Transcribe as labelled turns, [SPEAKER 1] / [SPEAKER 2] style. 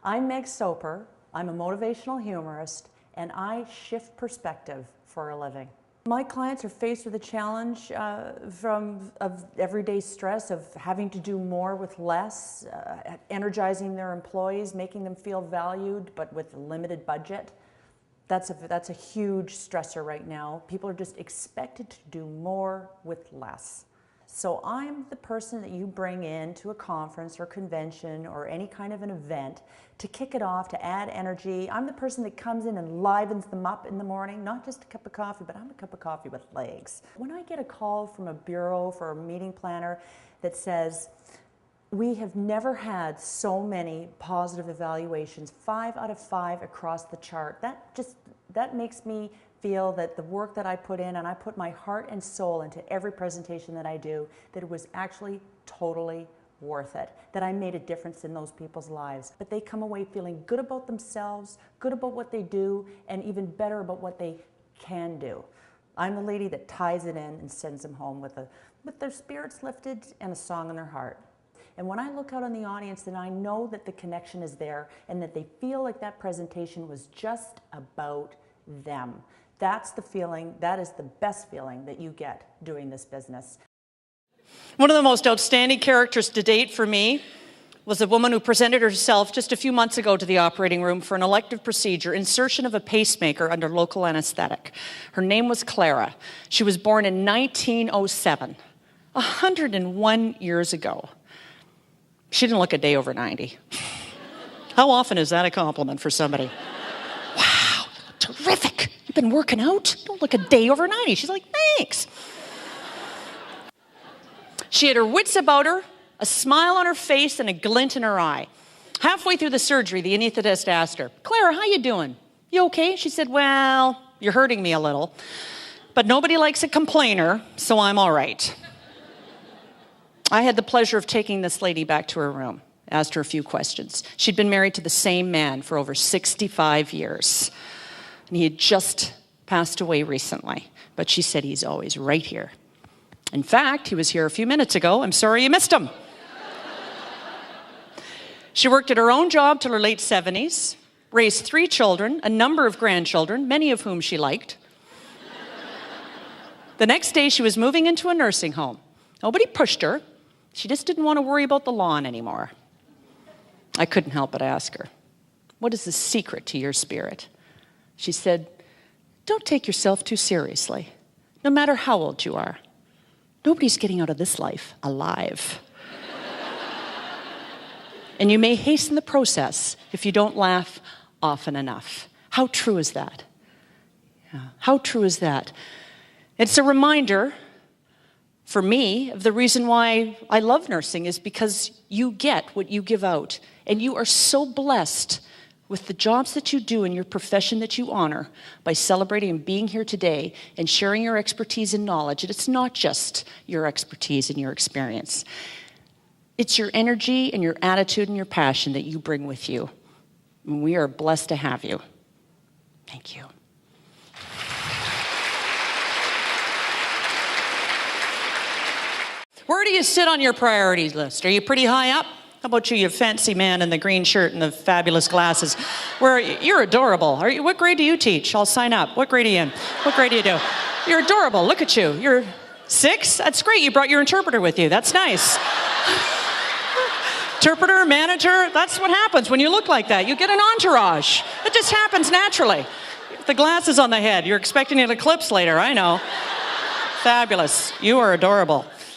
[SPEAKER 1] I'm Meg Soper. I'm a motivational humorist, and I shift perspective for a living. My clients are faced with a challenge of everyday stress, of having to do more with less, energizing their employees, making them feel valued, but with a limited budget. That's a huge stressor right now. People are just expected to do more with less. So I'm the person that you bring in to a conference or convention or any kind of an event to kick it off, to add energy. I'm the person that comes in and livens them up in the morning, not just a cup of coffee, but I'm a cup of coffee with legs. When I get a call from a bureau for a meeting planner that says, we have never had so many positive evaluations, 5 out of 5 across the chart, that makes me feel that the work that I put in, and I put my heart and soul into every presentation that I do, that it was actually totally worth it, that I made a difference in those people's lives. But they come away feeling good about themselves, good about what they do, and even better about what they can do. I'm the lady that ties it in and sends them home with their spirits lifted and a song in their heart. And when I look out on the audience, then I know that the connection is there and that they feel like that presentation was just about them. That's the feeling, that is the best feeling that you get doing this business.
[SPEAKER 2] One of the most outstanding characters to date for me was a woman who presented herself just a few months ago to the operating room for an elective procedure, insertion of a pacemaker under local anesthetic. Her name was Clara. She was born in 1907, 101 years ago. She didn't look a day over 90. How often is that a compliment for somebody? Wow, terrific. You've been working out? Don't look a day over 90. She's like, thanks. She had her wits about her, a smile on her face, and a glint in her eye. Halfway through the surgery, the anesthetist asked her, Clara, how you doing? You okay? She said, well, you're hurting me a little, but nobody likes a complainer, so I'm all right. I had the pleasure of taking this lady back to her room, asked her a few questions. She'd been married to the same man for over 65 years, and he had just passed away recently, but she said he's always right here. In fact, he was here a few minutes ago. I'm sorry you missed him. She worked at her own job till her late 70s, raised 3 children, a number of grandchildren, many of whom she liked. The next day, she was moving into a nursing home. Nobody pushed her. She just didn't want to worry about the lawn anymore. I couldn't help but ask her, what is the secret to your spirit? She said, don't take yourself too seriously, no matter how old you are. Nobody's getting out of this life alive. And you may hasten the process if you don't laugh often enough. How true is that? Yeah. How true is that? It's a reminder for me of the reason why I love nursing is because you get what you give out. And you are so blessed with the jobs that you do and your profession that you honor by celebrating and being here today and sharing your expertise and knowledge. And it's not just your expertise and your experience. It's your energy and your attitude and your passion that you bring with you. And we are blessed to have you. Thank you. Where do you sit on your priorities list? Are you pretty high up? How about you fancy man in the green shirt and the fabulous glasses? You're adorable. What grade do you teach? I'll sign up. What grade are you in? What grade do you do? You're adorable. Look at you. You're 6? That's great. You brought your interpreter with you. That's nice. Interpreter, manager, that's what happens when you look like that. You get an entourage. It just happens naturally. The glasses on the head. You're expecting an eclipse later, I know. Fabulous. You are adorable.